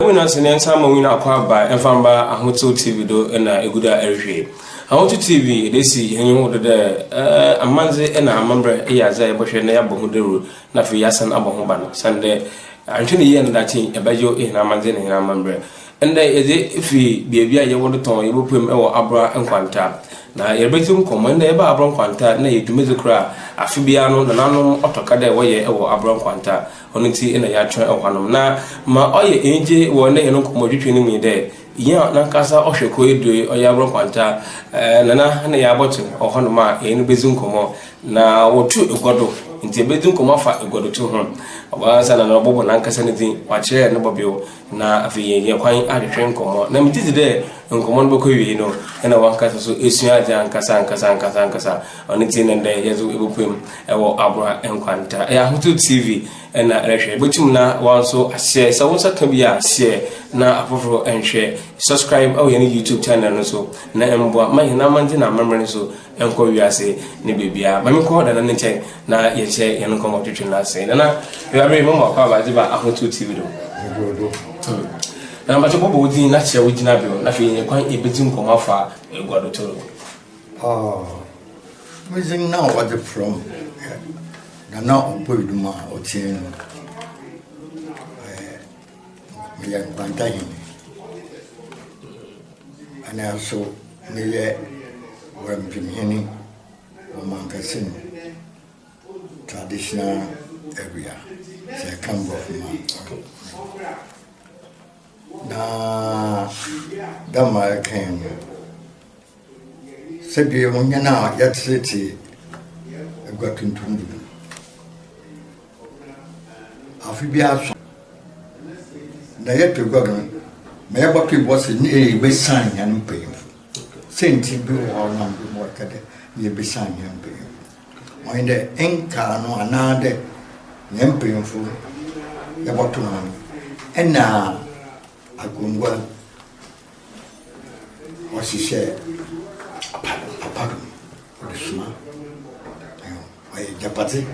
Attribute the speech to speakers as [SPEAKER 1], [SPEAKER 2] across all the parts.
[SPEAKER 1] We not seen some we not quite by and found by a hotel TV do and a good area. I want to TV, they see and you want the a manze and a member here say but she never bohunderu na for yasan abohuban Sunday Anthony yen that in a bajo in a manzin in a member. And there is if we be a want to turn you will put our Abura and Nkwanta. Na yebetum command eba Abura Nkwanta na yedumezu kra afibiano na nanom otokade woye ewo Abura Nkwanta oniti na ya twen ehwanom na ma oye enje wo na yeno komodwetwe ni mu de ya na kasa ohweko edu oye Abura Nkwanta na ya botu ohwanom a yenu bezum komo na wotu egodo nti bezum komo fa egodo tu ho obansa na obobo na nkasa ne din wache ne bobio na afiye ye kwan adetwen komo na mititi de nkomo no bokowie no na wankasa so esua aja nkasa oniti ne de yezu ebopem ewo Abura Nkwanta ya hutu TV na rehwe betum na wanso share so wonsa ka bia share na afoforo enhwe subscribe au yani YouTube channel no so na emboa mahina manje na mamre so enko wiase ne bebia mami ko da na nche na ye che ye no komo twetwe na se na you are mo kwa ba diba ahutu TV do na mba chopo bodi na che wogina bio na fe ye kwan ebetim komo afa egwado toro
[SPEAKER 2] Amazing now what the from now Obuedum Otieno Nkwanta him and also me when Jimmy Omankasin traditional area say come from na dama came said you na yet city got into Afibiaso na yet to go me aba to was in a be sign and pay senti bi or number more kade ye be sign and pay when the enka no anade nyem pay fu ya boto no ena agungwa wasi share apart the sma ayo japati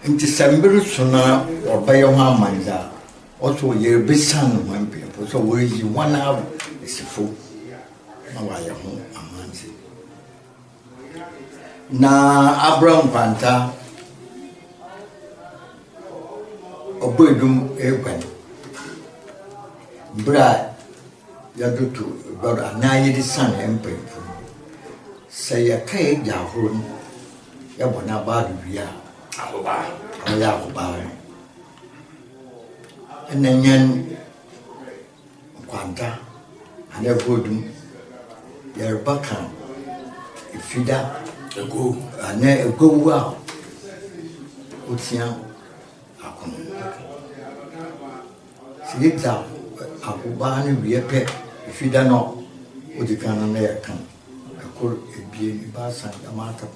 [SPEAKER 2] in December sona or by your manja also ye be son one people so we you 1 hour is full na wa ya ho amanzi na Abura Nkwanta Obuedum ekwan bra ya dutu bra na ye di san empe say ya kai jahun ya bona ba duya Abuba and then Nkwanta and Obuedum your bakan if you da go and go wow Otian akon Sita Abuba and we pe if you da no Odikana na yakan akor ebie ni basan amata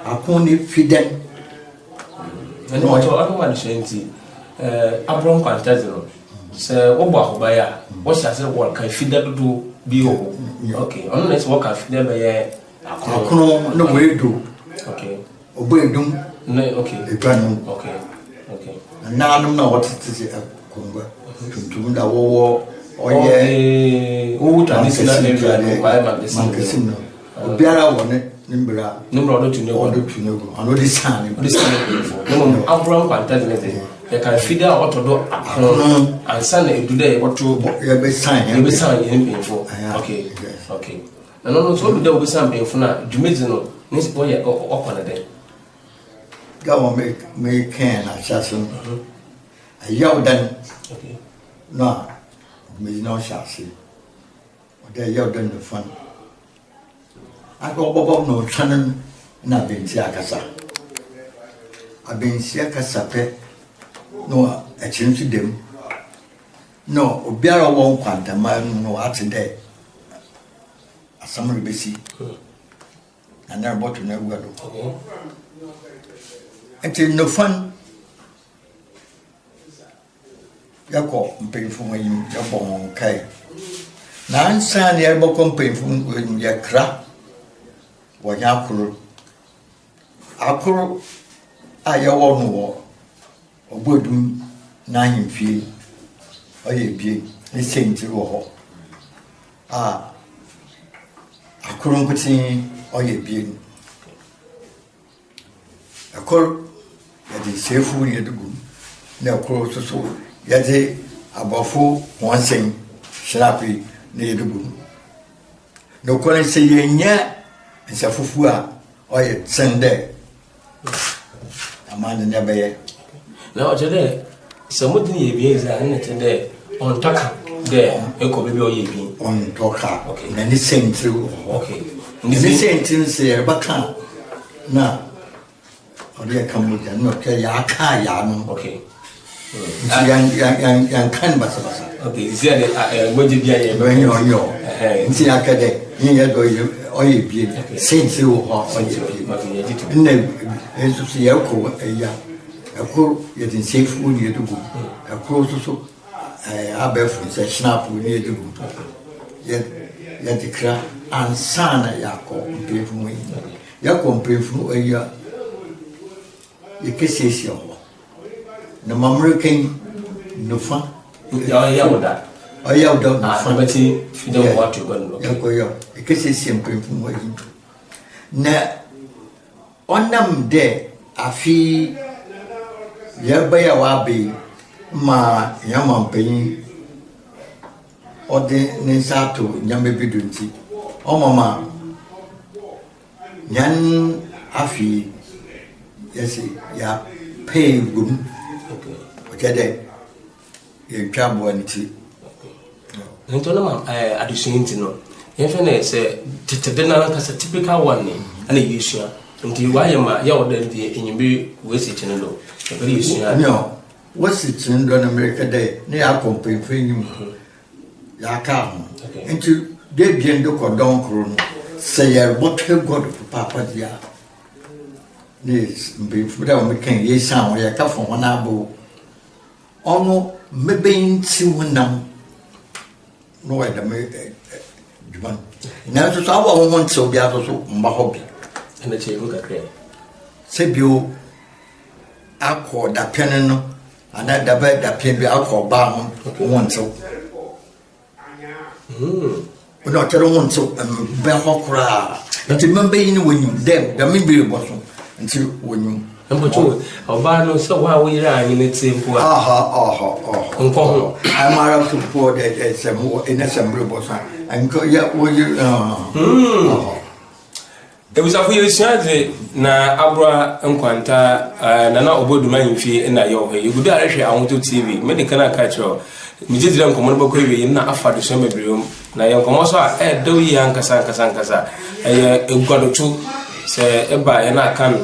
[SPEAKER 2] akon ni fiden
[SPEAKER 1] and what other one shanty Abura Nkwanta zero so obo ahobaya what shall say what can feed that do be okay unless what can feed them
[SPEAKER 2] akon no we do
[SPEAKER 1] okay
[SPEAKER 2] Obuedum
[SPEAKER 1] no okay
[SPEAKER 2] ekwan
[SPEAKER 1] okay
[SPEAKER 2] na no na what it akongwa tuntum da wo oye
[SPEAKER 1] o traditional area by my
[SPEAKER 2] obiara wone nimbra
[SPEAKER 1] do tunego
[SPEAKER 2] ano di san
[SPEAKER 1] no Abura Nkwanta de you can feed out otodo akon ansa na edu de woto
[SPEAKER 2] ye be san
[SPEAKER 1] yen pinfo okay no so do we san pinfo na dwumezi no ni sipo ye okona de
[SPEAKER 2] go me can assassin ayaw dan
[SPEAKER 1] okay
[SPEAKER 2] no me no chassis o de ayaw dan the fun ako bobo no chanan na bensi akasa abensi akasa pe no a chinsu dem no obiara wo Nkwanta ma no atide asamre besi and na botto na guado until no fun yako mpemfu mayim yabo kai na ansa ne yabo kompemfu yakra wanyakuru akuru ayawo no Obuedum na himfi oye bi ni senti wo ho akoron kuti oye bi akor ya di sefu ni edugu na akor so ya di abofo wonsen shrapi ni edugu no kore se yenya nsafufu a oye sende amana ne beye
[SPEAKER 1] na o jede so modini ye bi za na tende on taka de eko bebe o ye bi
[SPEAKER 2] on toka na ni senti
[SPEAKER 1] okay
[SPEAKER 2] ni senti se baka na ode kamuja no ke ya ka ya no
[SPEAKER 1] okay
[SPEAKER 2] yang kan basa
[SPEAKER 1] okay zia de moji bia ye
[SPEAKER 2] no yo nti akade ni ye do oye bi senti wo ho oye bi ne esu ya ko ya akor ye din sefu ni edugu akor so abefu se snap ni edugu ye dikra ansana yako mpefu mwe yako mpefu ya yekesesi ho na mamrekin nufa
[SPEAKER 1] ya woda
[SPEAKER 2] aya woda nufa
[SPEAKER 1] bati fidan watu gano
[SPEAKER 2] yako yo yekesesi mpefu mwe na onam de afi ya baya wabe ma yama mpenyi ode ninsato nyame bidunti o mama nyan afi yes ya pay gum okay de ye twabo anti
[SPEAKER 1] nto na ma adusunti no ye fe na se tetede na kasa typical one ni ana yesua nti waye ma ya woda de enyimbi wesi chene do e bere yesua
[SPEAKER 2] no wasi chene do na America de ne ya kompefe nyim ya ka ho nti de bien do ko don kro no se ye botwe god papa dia ne mbe fuda o me kan ye san o ya ka fo wona abo ono mebenti wonam no wa da me juman na so sa wa won so bia so mba hobby
[SPEAKER 1] na che ruka kre
[SPEAKER 2] se bio akọ da pene no ana da ba da pene bi akọ ba ho won so no tero won so be hokra nti membe yin wonyim dem da me bi bo so nti wonyim
[SPEAKER 1] mbocho oba no so wa wo yira anyi ne tempo
[SPEAKER 2] aha
[SPEAKER 1] nko ho
[SPEAKER 2] amara to po de semu ina sembre bo so anko ya wo
[SPEAKER 1] Ebusafu yesiade na Abura Nkwanta na Obuedum ahimfie na yo he yugudu arehwe Ahwoto TV medical na culture mijidira nkomo no bako ewe na afado so mebriom na ye nkomo so a do yi ankasa eguadotu se eba ye na kan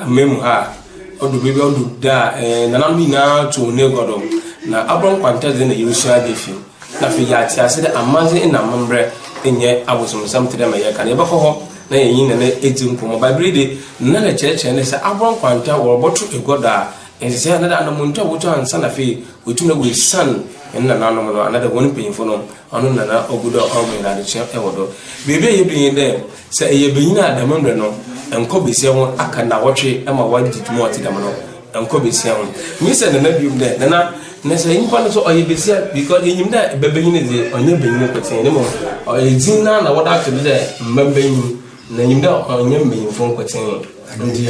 [SPEAKER 1] memu ha odu bebe odu da na na mi na to ne godom na Abura Nkwanta de na yesiade fi na fi ya ti ase de amaze na mambre enye abosomsam tede ma ye kan ye bako ho na yin na etin ko mo bible de na na cheche ne se Abura Nkwanta wo boto egoda ense na da no monto woto ansa na fe wetu na we san en na no no na da woni penfo no ono na na ogudo o me na de che e wodo bebe ye bin de se ye bin na da mamre no enko besia ho aka na wotwe e ma wadi tumo ati da no enko besia ho mi se na bium de na se yin kwano so oye besia because yin da bebe yin de onye ben yin ko tin ne mo oye din na woda to de mbembe yin na nyimda onye mbeyimfo nkoten
[SPEAKER 2] ndi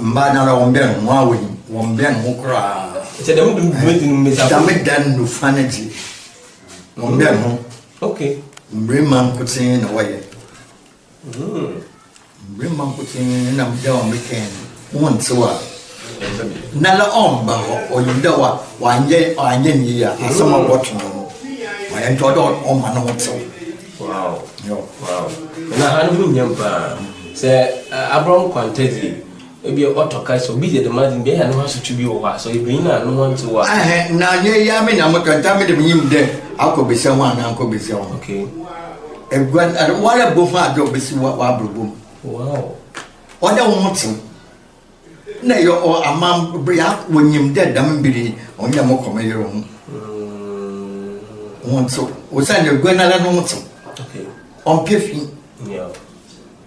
[SPEAKER 2] mba na wombe no awi wombe no kra
[SPEAKER 1] te dem dum dum meza
[SPEAKER 2] dan no fanity wombe no
[SPEAKER 1] okay
[SPEAKER 2] mbrema nkoten na waye mbrema nkoten na mda wa meken wontewa na la omba oyinda wa wanye ni ya asama wotu no wa ento do omma no wontewa
[SPEAKER 1] wow na hanu nyamba se Abura Nkwanta di ebi otoka so bi de madin be ya no haso tubi wo ha so ebi na no want wa
[SPEAKER 2] na nye ya me na motanta me de nyim de akobese ho ana akobese ho
[SPEAKER 1] okay
[SPEAKER 2] egwan ar wala bo fa do besi wa abrobom
[SPEAKER 1] wow
[SPEAKER 2] oda wo mtin na yo o amam bria wonyim de dam biri onya mo komeyero ho won so o sa ne gwan ala no mtin
[SPEAKER 1] okay
[SPEAKER 2] on pefi
[SPEAKER 1] yeah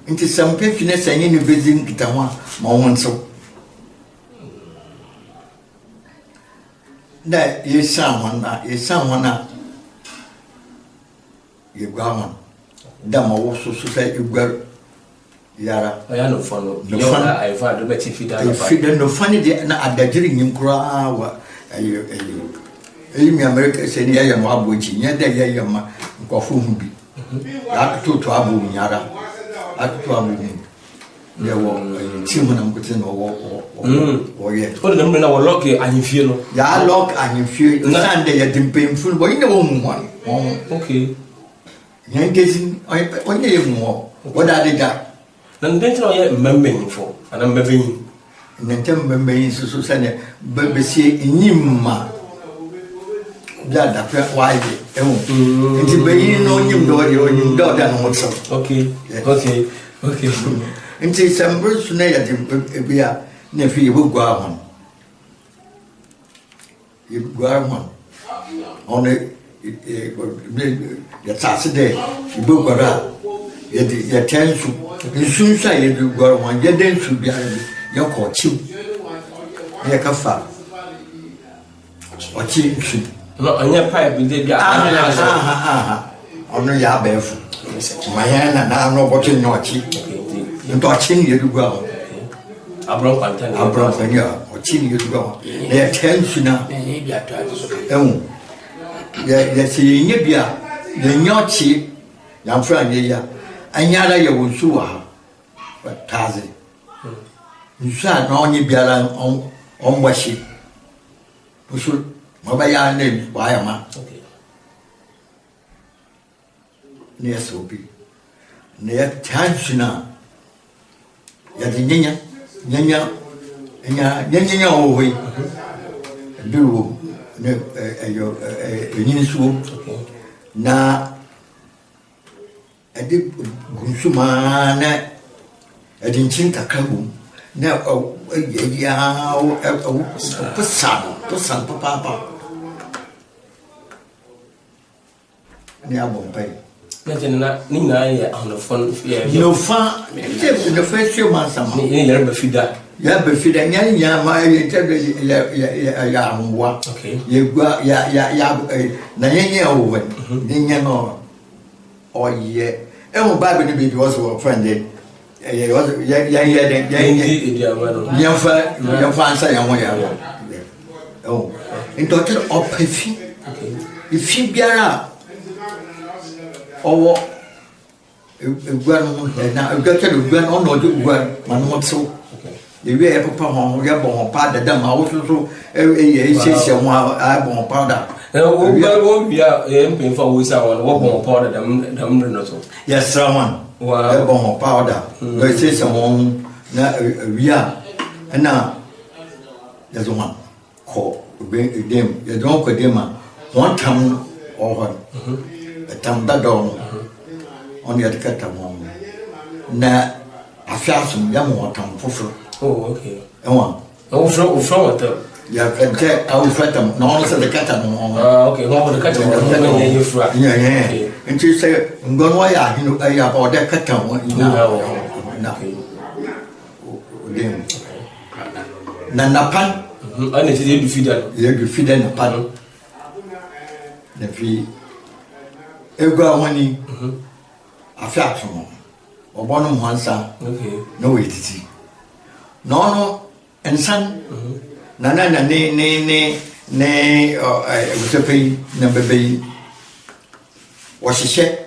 [SPEAKER 2] nti sam pefi na sanye ne bezin kita ho ma won so na yesan you go on. Dama also say you go yara.
[SPEAKER 1] I no fun. No fun. I found the better feed.
[SPEAKER 2] Feed no funny na adagiri nyimkura wa ayo. Mi America say ni ya mo abochi nya da ya ma nkofo hu bi. Ya to abu nyara. Atu abu ni. Ya wo team na mkote no wo ye.
[SPEAKER 1] O de na wo lock anyfie no.
[SPEAKER 2] Ya lock anyfie. Sunday ya dimpemfu bo ina wo mu ho.
[SPEAKER 1] Okay.
[SPEAKER 2] Engaging onye mu what are they that
[SPEAKER 1] nan den tro ye mmemben fo ana mmeben
[SPEAKER 2] ntem mmemben so sane bebesie enyimma bia da fa wai ewu nti beyin no nyim do da no so
[SPEAKER 1] okay
[SPEAKER 2] nti sambru sune ya di bia na fi yegwa hon on ya tsase de ibogora ya tensu nsunsa ya dugora wan ya densu bia ya ko chiu ya kafa o chi nsu
[SPEAKER 1] no anya pipe de bia
[SPEAKER 2] ono ya befu mayana na no bote nyochi ndo chi ya dugora
[SPEAKER 1] Abura Nkwanta
[SPEAKER 2] Abura ya o chi ya dugora ya tensu na
[SPEAKER 3] bia to aso
[SPEAKER 2] ya si nye bia ya nyochi ya mfra nye ya anyara ya wonsu wa taze nsa na onye biara onwashi usul mabaya ne waya ma ne sobi ne ya tanshina ya nyanya owe biru ne ayo nyini suo na ade gunsuma na ade nchin kakabu na ya pusan papa ne abompai
[SPEAKER 1] na tena ni na ya on fun
[SPEAKER 2] no fa the first few months
[SPEAKER 1] ni ya ba fida
[SPEAKER 2] ya be fida nya ma ya amwa
[SPEAKER 1] okay
[SPEAKER 2] ye gwa ya na nya o nya no oye e mo ba be ni be was our friend ya fa ansa ya ho ya oh into to opefi ifi biara owo egwa no na egwa ke egwa no no de egwa manu so ewe e papa ho ya bon pa da ma wo so e se ho a bon pa da
[SPEAKER 1] wo ba wo bia e mpin fa wo sa wo bon pa da dam no so
[SPEAKER 2] yes raman wa e bon pa da no se ho na wia na ya zo man ko be dem ya don ko dem ma won tam o ho tam da do on ya ka tam na afiasum ya mo tam foforo.
[SPEAKER 1] Oh, okay.
[SPEAKER 2] Ewa.
[SPEAKER 1] Oh, from what?
[SPEAKER 2] Ya kente au fatam no no se de kata no.
[SPEAKER 1] Ah, okay. Ho de kata no me you fra.
[SPEAKER 2] Yeah. Enti say ngonwa ya hinu ya ba de kata wo ina. Na. Dem. Na napan.
[SPEAKER 1] Ana ti du fida.
[SPEAKER 2] Ya du fida na pan. Na fi egwa wani. Afiatum. Obono mwansa.
[SPEAKER 1] Okay.
[SPEAKER 2] No wetiti. No ensan nana na ne usepe na bebe washishe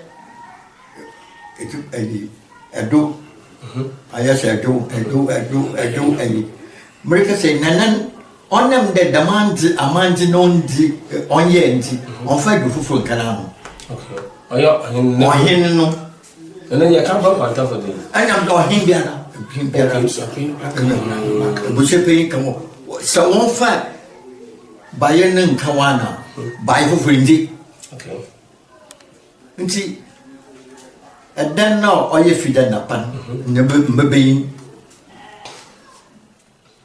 [SPEAKER 2] edu ayase edu America say nanan onem de demand amanji nondi onye ndi onfa du fufu kana no
[SPEAKER 1] okay ayo
[SPEAKER 2] ohin no
[SPEAKER 1] nana ya kan ba kwanta for dey
[SPEAKER 2] anyam do hin biara Busepe kamo so one fa bayen kawana bai fu frindi
[SPEAKER 1] okay
[SPEAKER 2] nti edan no oye fida na pan ne mbeyin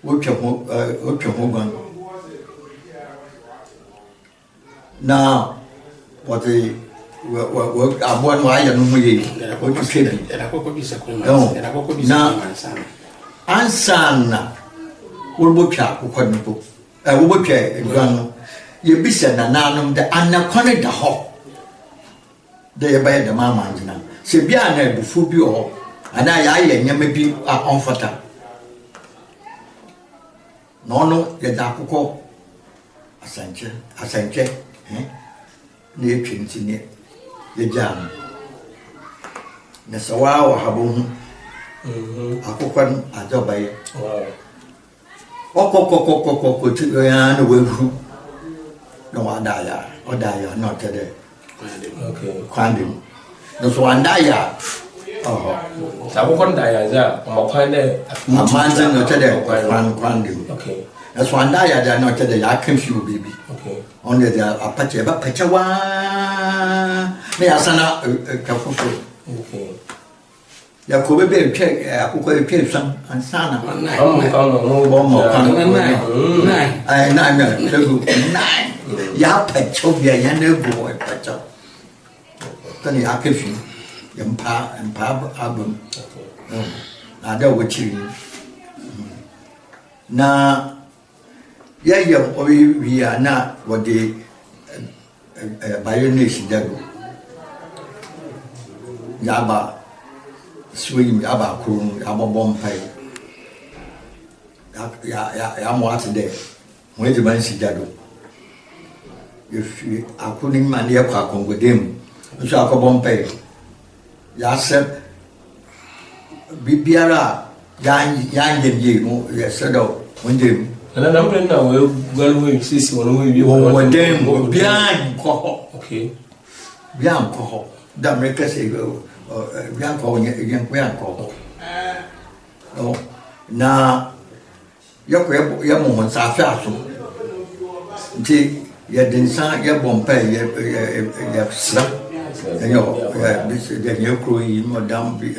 [SPEAKER 2] wo twa ho gan na what the abuan wa ya no muye o tu kebi
[SPEAKER 3] era koko bisa
[SPEAKER 2] na ansana wo bo twa kokọ nipo wo bo twa eduan no ye bisa na nanum de anakwane da ho de ye ba de mama ngina se bia na ebufu bi ho ana ya ye nyama bi a onfata no no ye da akụkọ asanche na etwe ntini ye jam na sawa wa habu akụkọ ajobaye okokokokokoko ti ya na wehu no odaya no tede kwandi no so andaya
[SPEAKER 1] akụkọ ndaya za makwande
[SPEAKER 2] amanze no tede kwandi na so andaya da no tede ya kemshi baby on the apache ba pachawa me asana kafufu ya ko bebe che akụkọ epe sam ansana ai na lego ya pacho bia ya na go pacho tani akefi ya mpa abum na da wuci na ya owi na wode bayonesi dago ya ba swing aba krum aba bompai ya mo atde mo e ban sijado if akuni man ye kwa kongodem so akobompai ya se bibiara ya nje mo ye sedo wonde
[SPEAKER 1] na namre na we galu sisi wono we
[SPEAKER 2] wodem bian ko
[SPEAKER 1] okay
[SPEAKER 2] bian ko da meka se bien ko no na ya mo sa fa so nti ya dinsa ya bompa ya sra ya bis de ya kro yi madam bi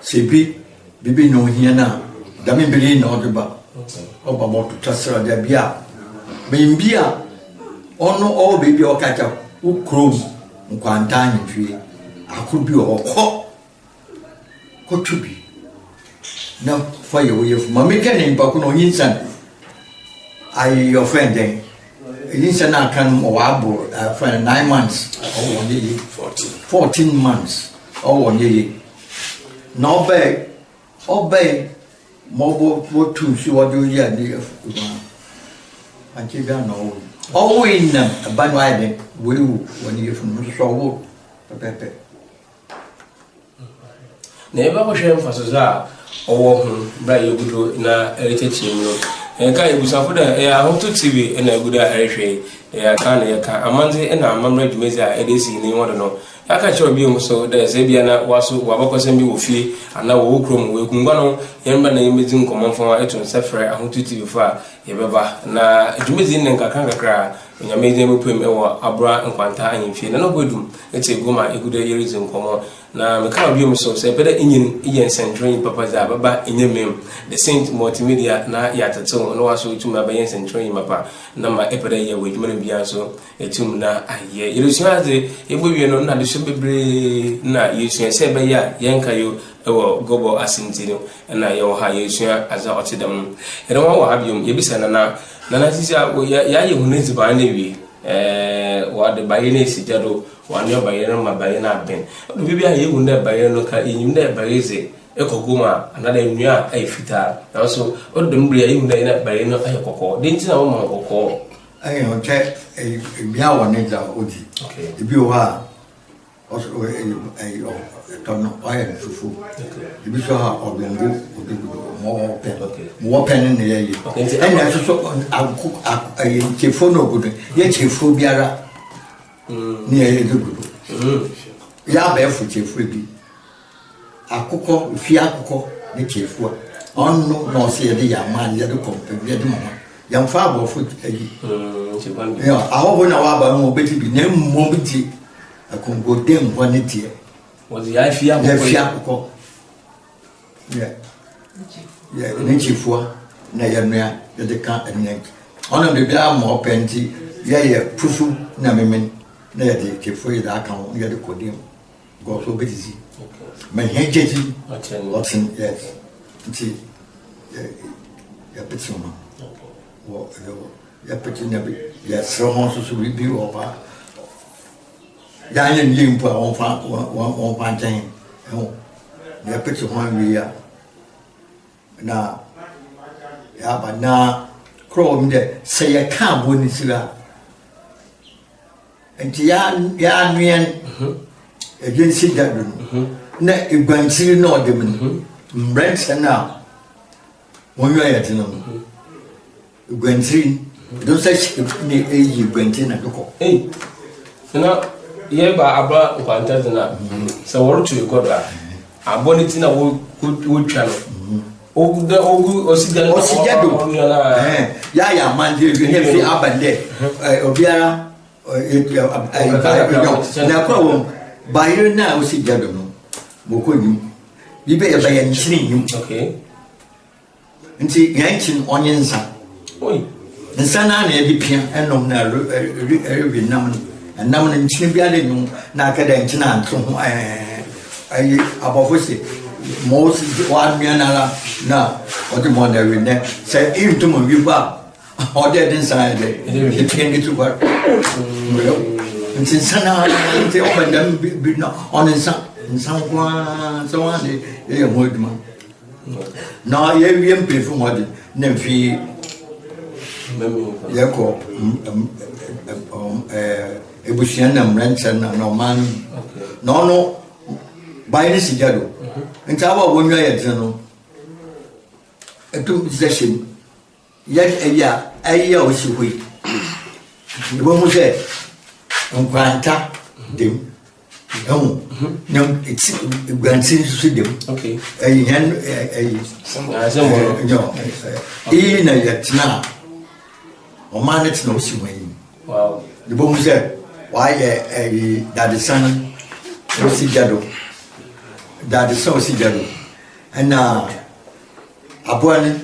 [SPEAKER 2] sebi bibi no hiana da mi bi no de ba o ba mo to tsra da bia bia ono o bibi o kacha u kro Nkwanta nfi akubi okọ kotubi na fire we of mama kene mpa kuno yinsan ai your friend then yinsan na kan o abo for 9 months or 14 months or no obey mobo what to see what do ya dey anti ga no always na banwide we when you from so pepe
[SPEAKER 1] na ebe ko hwe mfaso za owo hu bra yegudo na erechechi nyo enka ebusafo da ahoto tv na eguda erehwe ya ka na ya ka amanze na amamra dumezi a edesi ni wodo no aka che obi mu so da ze bia na waso wabakosem bi wo fie ana wo krom we kungwa no yemba na yemezi nkomomfo eto nsefre ahoto tv fa yebeba na dumezi ne nkaka nkakra nyameze mepem ewo Abura Nkwanta anyimfie na no Obuedum ete goma eguda yerizi nkomo na meka obi mu so se peda inyin iyen central papa za baba inyemem the saint multimedia na yatato no waso tuma ba yen central mapa na ma epeda ye we dwuma bia so etum na aye yerusuaze egbewie no na de so bebre na yesu se be ya yenka yo ewo gobo asintino na ye wo ha yesu aza otedam ere wa habium yebisa na sisia ya ye hunezi ba na wi wa de baye na sijado wa ne baye na ma baye na ben do bibia ye hunde baye no ka enyim na baye ze ekoguma anada enua ay fita na so odum bria ye hunde na baye no ay kokko de ntina wo ma kokko
[SPEAKER 2] ay ho che bia wo ne za odi bi o ha also ay tono ay fufu bi so ha obengo mo pen ne ye and na so ay telephone gudu ye telephone biara ni ye gudu ya ba fu telephone bi akụkọ fi akụkọ ne telephone onu no se ye ya man ye de kompe ye de mama ya mfa abo fu ayi ya aho na wa ba mo beti bi na mo beti akongo dem woni tie
[SPEAKER 1] wozi ya fi akụkọ
[SPEAKER 2] ya ne telephone na ya nua ye de kan ene ona de bia mo penti ye pufu na memen na ye de telephone da kan ye de kodem go so beti men hejeji watching yes nti ya petuma wo ya peti na bi ya sro ho so bi wo ba ya yen limpo on fa jan ya peti ho wi ya na ya ba na kro mi de se ya ka bo ni sira enti ya nuen agency da do na igwanchiri na odem ni branch na won yo ya tino igwanchiri don say ni igwanchiri na doko
[SPEAKER 1] na ye ba aba Nkwanta na se woro to God aboni tina wo twa no ogu osiga
[SPEAKER 2] do ya man de ne fi abande obiara na kwa bayire na osiga do no mokoni bibe ya bayan nchini nyum nti yanchin onye nsa nsa na ebi pia enom na rewi nam na nchini bia le nyum na akada nchina anto ho ayi abofose most one mianala na odi mo na rewi ne say into mo wi ba odi den sa de e pia ni tu ba nti sana nti o ba dam bi na on nsa kwa so ane e mo eduma na ye wi mpe fu mo de na mfi ye ko ebusian na mrancha na no man no bayini sigado nta ba wonwa ye de no etum zeshim ya o si hui bo mu se Nkwanta dem nyam it's granting to them yan na yetna o manet no si wen wow the bom say why that is son o si jado that is so si jado and abuan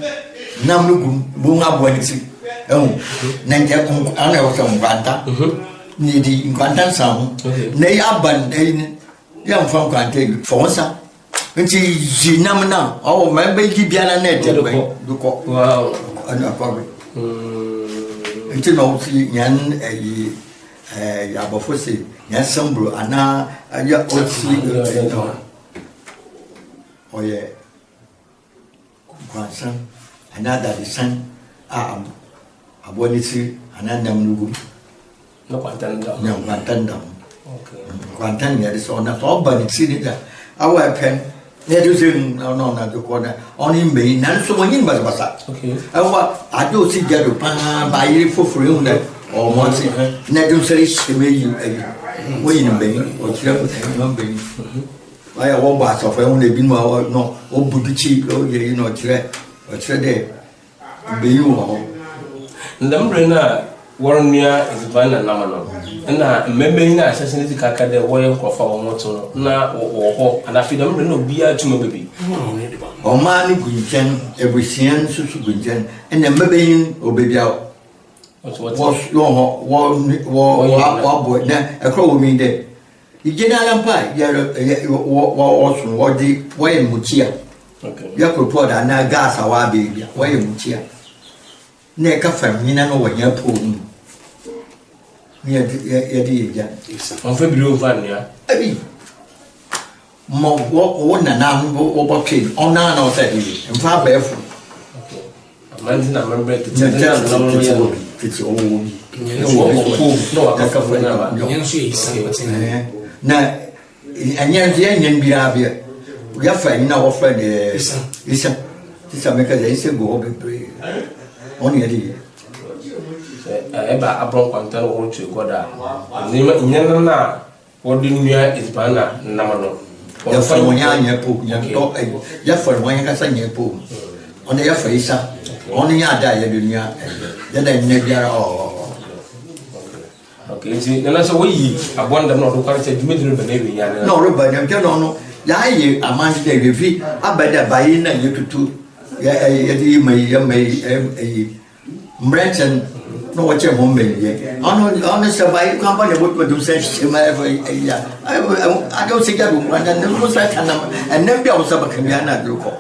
[SPEAKER 2] nam no gum bu abuan si na ntia ko ana o so Nkwanta ni di Nkwanta sam na yaban ya mfa Nkwanta fonsa nti jinam na o ma be gi biana na ete be duko wow ana kwa nti no si yan ya bofose yan sambro ana ya o si oye Nkwanta ana da san abonisi ana namnugu
[SPEAKER 1] no Nkwanta
[SPEAKER 2] okay Nkwanta ya de so na so ba ni sini da awa pen ne do sin no na do ko na oni me na so mo yin ba sa
[SPEAKER 1] okay
[SPEAKER 2] awa ado si jado pa ba yiri foforo hu na o mo si na do seri sheme yi wo yin me o tira ko ta no be aya wo ba so fa hu na bi no o buduchi o ye no tira de be yi wo
[SPEAKER 1] ndambre na warnia izbana namano na mmemme na asase ni kaka de wo ye krofa wo moto na wo ho ana fi ndambre na obi atuma bebi
[SPEAKER 2] o ma ni gunjan ebusian susu gunjan na mmebe obebi a wo boy na ekro wo mi de igena lampa ya wo sun wo di wo ye mutia okay ya ko to da na gas awa bebi wo ye mutia na ka famina no wo nya po ya di ya
[SPEAKER 1] on fait bilo van ya
[SPEAKER 2] abi mo wo na na wo bo pin ona na o say in fa ba fu
[SPEAKER 1] okay amanzi na member tete na no ya
[SPEAKER 2] tete o
[SPEAKER 1] no ka ka fo na ba
[SPEAKER 2] na anya nyen bia bia ya fa ni na wo fa de isa me ka de isa go be on ya di
[SPEAKER 1] eba abron Nkwanta no wo tue goda ni nyana na wodi nua isbana namano
[SPEAKER 2] ya fa wonya nya po nya to ya fa wonya ka sa nya po on ya fa isa on ya da ya dunia ya da nya biara
[SPEAKER 1] okay ji na so yi abonda no do kwarte dumedi no bana bi ya
[SPEAKER 2] no ro ba nya no ya yi amandi de revi abada bayi na yetutu ya di mai mrenchen no wache mo menye ono sabai kwamba ne boto do se ma ya I don't think that one and no sa kana and nem bia usaba kamia na do ko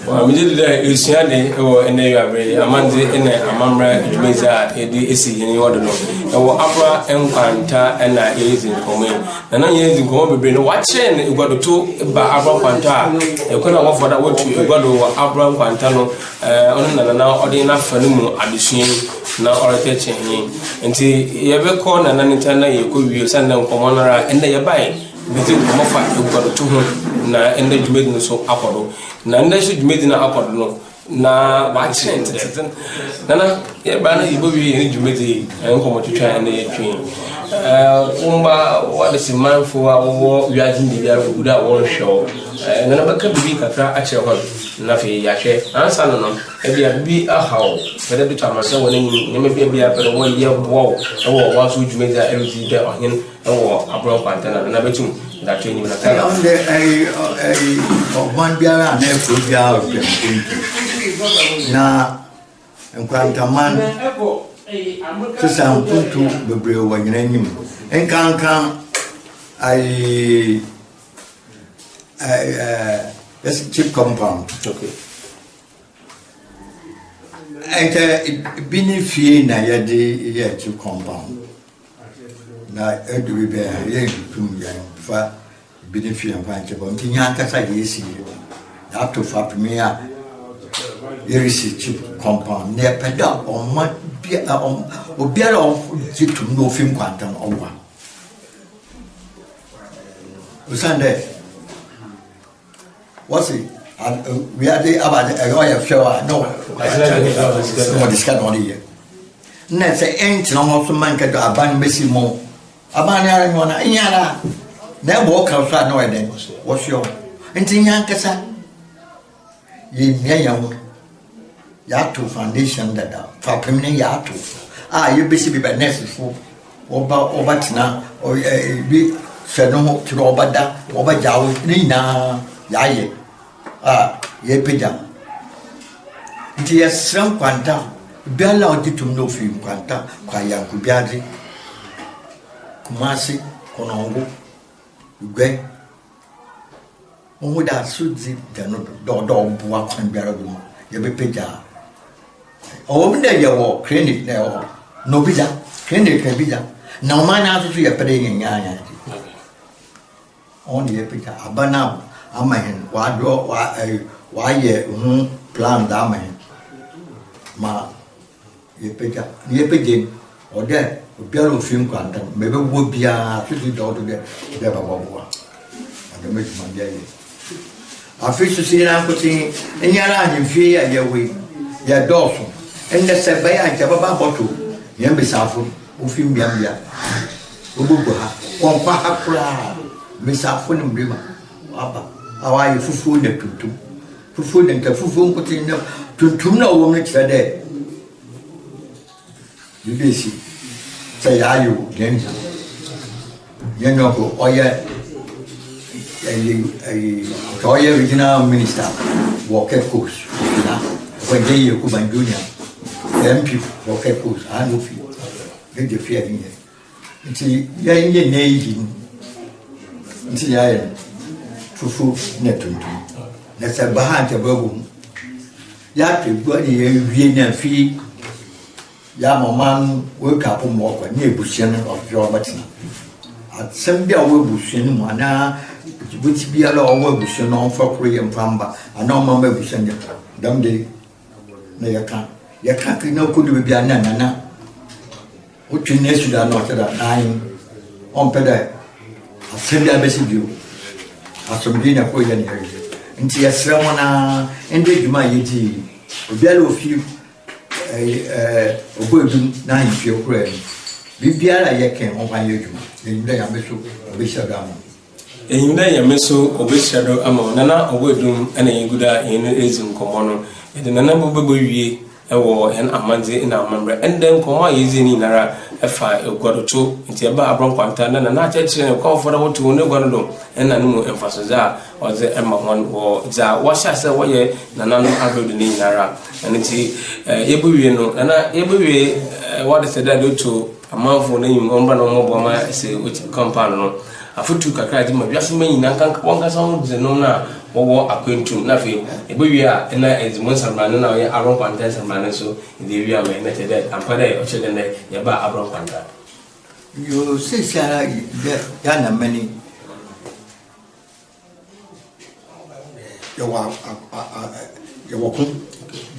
[SPEAKER 1] Well, we did is Yadi or an area, Amanda in a Amamra, Mesa, Edi, in order. Our Abura, Nkwanta, and I is in common. And I is in common, watching, you got to two by Abura Nkwanta. You couldn't offer that what you got over Abura Nkwantano, on now, or enough for no addition, now or attention. Until you ever call an antenna, you could be send them commoner and they are buying. Between Mofa, you got to him, and then you made no so apple. Nanda should made in apple no. Na watching Nana, yeah, Banner, you will be in Jumeti and come to try and they train. Umba, what is a man for our war? We are in the without one show. And then I can be at your home. Nothing, Yashe, answer no. If be a how, but every time I saw when you may be a better 1 year war, or once which made that everything there on him, or a broke antenna, and I bet you that training will tell on the
[SPEAKER 2] one beer and every year. Now, Nkwanta man, to sound to the brew when you name him. And can that's a cheap compound.
[SPEAKER 1] Okay.
[SPEAKER 2] And benefit na yadi cheap compound. Na do we be here to for benefit and find about Tinyaka is up to Fapimia. Here is a cheap compound. Near pedal or mud beer or beer of to no film quantum over. Sunday. What's it? We are the about a lawyer show. No, I discuss on here. Let's say, ain't no more man can abandon Missy Mo. Abandon one, Iana. Then walk outside no then. What's your? And Tinyaka, ye young Yatu foundation that for permanent Yatu. Ah, you busy by necessary over now or be said no to Obada, over Jaw, Nina. Yaye, ye pijam. It is some quanta, be allowed to know film quanta, Kwaya Kubiadi, Kumasi, Konongo, Ugwe. One would have suit the dog, Buak and Barabuma, ye be pija. Over there, you walk, clinic there, no bija, clinic bija. No man out to your praying in Yaya. Only a pija, Abanab. Amahin, why ye plan damahin? Ma ye pigeon or there, Bill film quantum, maybe would be a 50 daughter there, never one. And the make my day. I fish to see Uncle Ting, and Yara in fear your way, your dorsal, and the said by I have a bottle, Yambi Safu, Ufim Yambia, Ubuha, one Pahapra, Miss Afun Brima, Abba. How are you fufu de tutu? Fufu de fufu putting up to no woman today. You busy. Say, are you, James? You know, or yet a original minister walk a course. When they you come and junior, them people walk a course, I know you. Get the fear in here. You see, you're in your name. You see, I am. Fufu netuntu. Na sabaha tababu. Ya tibodi ye wiena fi. Ya mama wake up mo kwa ni ebusian of your batina. At sembia we busian mu ana buti bia la owo ebusian on for kure mfamba. Ana mama ebusian ya. Dam de na yaka. Yaka kina ko de bia na nana. O twine su da no tada nine. On peda. Asembia besi bio. Asomdina ko ya ni heri nti yasra wana ende djuma yiti obiala ofi Obuedum na himfi okura bibiara yeken on ban yedjuma enyida ya meso obeshado ama
[SPEAKER 1] enyida ya meso obeshado ama nana Obuedum ana yeguda yen ezin komono ede nana bobebo wie ewo hen amanze na amamre ende komo yezini nara efa egwadoto nti eba Abura Nkwanta na na chechire ne komfort wotu ne gwadodo ena no emphasize oze ema won wo za wo shase wo ye nana no adodo ni nara nti yebuwie no nana yebuwie what is that to amanfo na nyim omba no mobo ma se compound no afotu kakra di ma wiase manyi na kan wonka sa ho de no na wo akwentum na fe ebewi a na ezimon samrane na ye aron kwanta samrane so de wi a me na tede ampa de o chede ne ye ba aron kwanta
[SPEAKER 2] you say sara ya na many you walk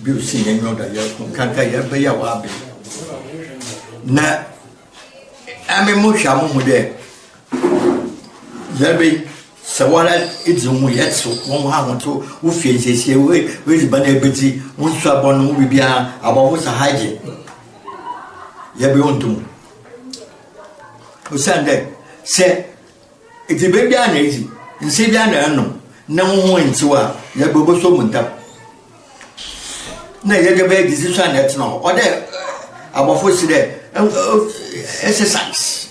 [SPEAKER 2] bi si ye no da ye kan ka ye be ya wa be na ame mo sha mo de yabe sawala idzimu yetso won ha won to wo fie siesie we di bana ebeti won so abon wo bibia abawo sa haje yabe ontum usande se iti bebi ana ezi nse bi ana no na ho ntiwa yabe bo so munta na yabe be decision net no o de abofo si de exercise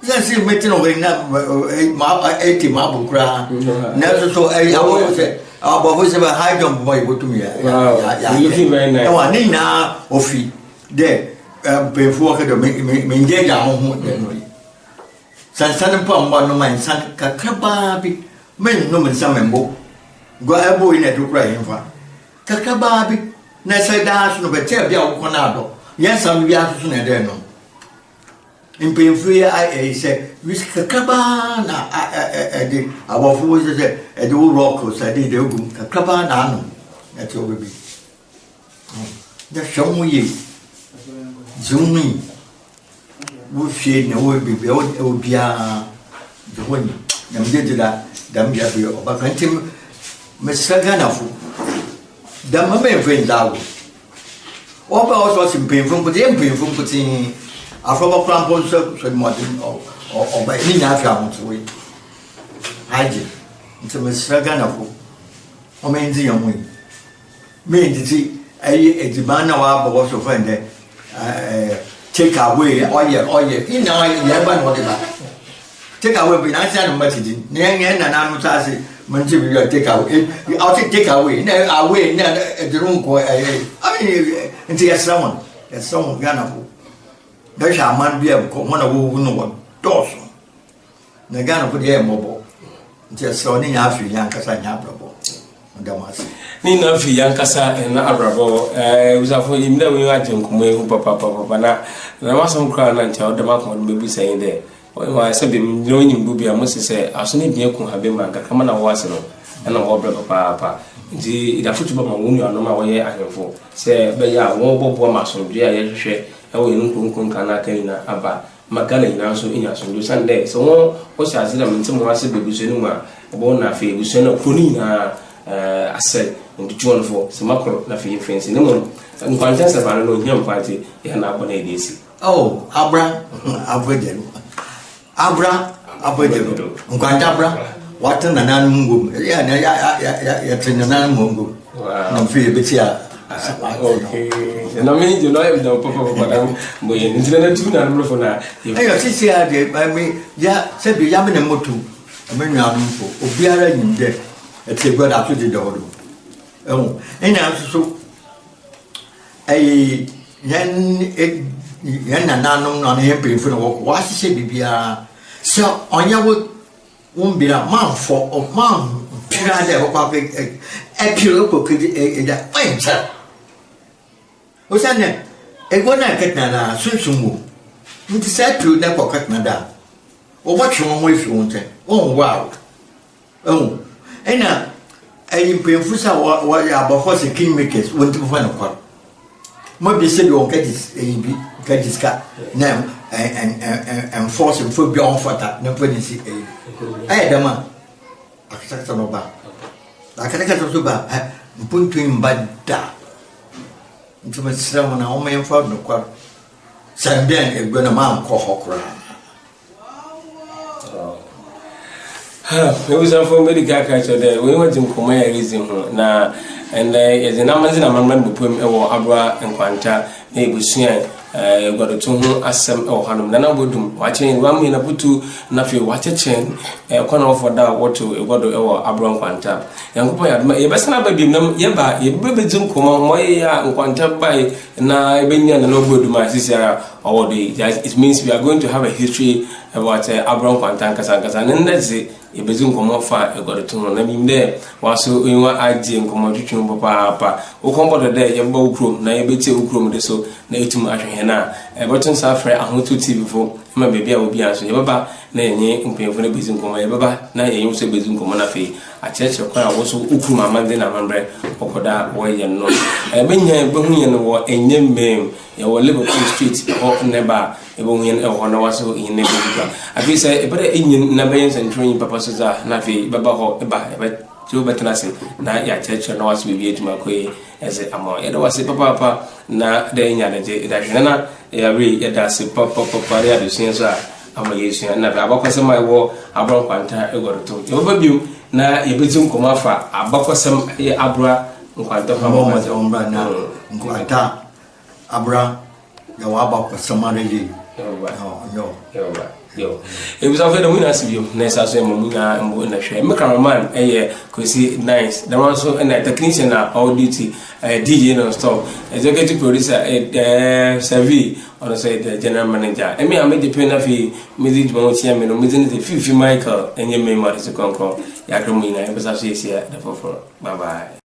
[SPEAKER 2] yes you meeting over na ma eti ma bukra na so abofo se ba high jump boy botum ya
[SPEAKER 1] looking very nice
[SPEAKER 2] wa ni na ofi de befu ka do me nge ja ho de no san pa mba no man san kakaba bi men no men san membo go ebo ina do kra himfa kakaba bi na sai da no be te bia ko na do yes am bia so na de no impemfu ya ai say wis kakaba na de abofu se de rock so de gum kakaba na no na te obi da shomu yi zumi wo fie na wo bi be o bia de honi na mde da dam bia bi o ba kantim mesaga na fu da mama en dawo o ba o so simpemfu ko de impemfu ko tin afọba krampo so mo din o ba ni na afia mo tuwe haje nti mesaga na fu o me ndi yamu me ndi ti ayi edibana wa bo so fa nde take away oye ina ya ba no de ba take away bi na sia no matidi ne na no ta se manji bi take away I'll take away na away na edrun ko I mean nti ya someone gana ko da sha man bi ko mona wo no wo doso na gana ko de mobo nti so ni ya afi yan kasa nya brabo ndamasi
[SPEAKER 1] ni na fi yankasa na abrabo usafo imna we wa jenkumo e papa na masom kra na ntia odama ko no bebu sayin de wa se be no nyimbu bia mo se aso ne bia ku habe ma kama na wo ase no na wo bra papa nti ida futu ba ma wo nua no ma wo ye ahemfo se be ya wo bobo ma so dua ye hwehwe e wo yin kunkun kana kan na aba magana ina so inya so do sande so wo sha azira menti mo ase bebu so ni ma bo na fe bebu so na koni na asel ndi chuon fo se makro na fi fence ne mo Nkwanta se bana no nyam party ya na abona edesi
[SPEAKER 2] Abura Obuedum Nkwanta Abura watan na nan mungu ya tanya nan mungu na fi betia
[SPEAKER 1] okay na me do no e do papa na mo ye ndi na tu na no fo na
[SPEAKER 2] ayo sisi ya de me ya se bi ya me na motu me nwa no fo obiara nyinde eti god ato de do ina so ai yan nananum na ne pemfu no wa hye bibia so onya wo mbira manfo o man pira de ho kwa epiro ko kidi da enta o sanne e gona ketna na sunsumu nti sa piro da ko ketna da o ba twon ho efi wonte on wow ena ai pemfu sa wa ya abafo se kingmakers wonte mo fa na kwa mo bi se do kadis bi kadiska na and force for be on fata na polisi dama akata no ba akata so ba mpuntu mbada ntuma sira na o men fa no kwa sandan egbe na ma nko hokra
[SPEAKER 1] we was for medical culture there we went to come here reason na and is na manzi na man bupum e wo Abura Nkwanta na ebusua godo to ho asem e hanum na Obuedum wachen wa mu na putu na fe wachechen kwana ofoda woto godo e wo Abura Nkwanta Yankopon yadma ye besana ba bim nam ye ba ye bebezum koma moye ya Nkwanta bai na ebenya na Obuedum asisia owodo. It means we are going to have a history about Abura Nkwanta nkasa nendeze ye bezum koma fa godo to no na bim de waso enwa aje nkoma twetwe papa ukombo de ye ba ukrom na ye beti ukrom de so na etum ahwe na button safre ahoto TV fo ma bebia obi anso ye baba na enye mpemfo na bezum koma ye baba na enye so bezum koma na fe acheche kwa woso ukrum amande na mambre okoda woye no benya behunye no wo enye mem ye wo Liverpool Street ho neba ebonye ho na waso ine beba afisa ebere enye na bayen century papa so za na fe baba ho eba jo betenase na ya cheche na waso bibi etuma koyi eze amo ye do wase papa na de nya de da hwena ya we ya da se papa ya de sun so ama yesu na ba abakwasem ayo Abura Nkwanta egoroto yo babiu na ye bezum koma fa abakwasem ye Abura Nkwanta fa mo
[SPEAKER 2] ombra na Nkwanta Abura ya wa abakwasem areli
[SPEAKER 1] yo it was after the winner sibio na saso emu na mbo na hwe me cameraman Kosi nice the one so and technician na all duty DJ non stop executive producer Savi on say the general manager me the pen na fi music mo tia me no me the Fifi Michael enye me ma se konkon ya kromo ina e pesa so yesia the for bye bye.